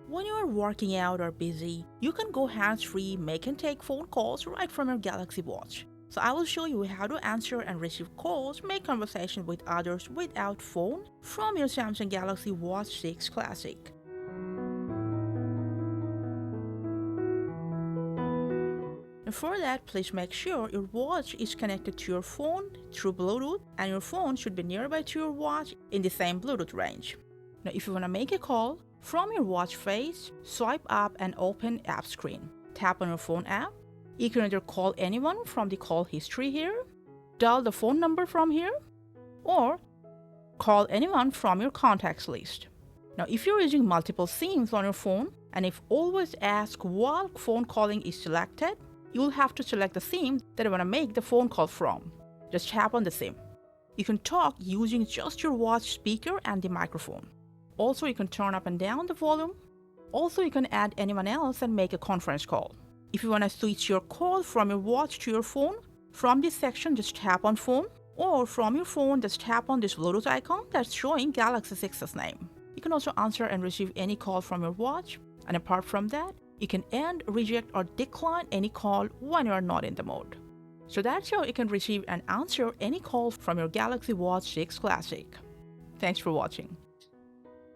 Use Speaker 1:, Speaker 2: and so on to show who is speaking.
Speaker 1: When you are working out or busy, you can go hands-free, make and take phone calls right from your Galaxy Watch. So I will show you how to answer and receive calls, make conversation with others without phone from your Samsung Galaxy Watch 6 Classic. And for that, please make sure your watch is connected to your phone through Bluetooth, and your phone should be nearby to your watch in the same Bluetooth range. Now, if you want to make a call, from your watch face, swipe up and open app screen. Tap on your phone app. You can either call anyone from the call history here, dial the phone number from here, or call anyone from your contacts list. Now, if you're using multiple SIMs on your phone, and if always ask while phone calling is selected, you will have to select the SIM that you want to make the phone call from. Just tap on the SIM. You can talk using just your watch speaker and the microphone. Also, you can turn up and down the volume. Also, you can add anyone else and make a conference call. If you want to switch your call from your watch to your phone, from this section just tap on phone, or from your phone just tap on this Bluetooth icon that's showing Galaxy 6's name. You can also answer and receive any call from your watch, and apart from that, you can end, reject, or decline any call when you are not in the mode. So that's how you can receive and answer any call from your Galaxy Watch 6 Classic. Thanks for watching.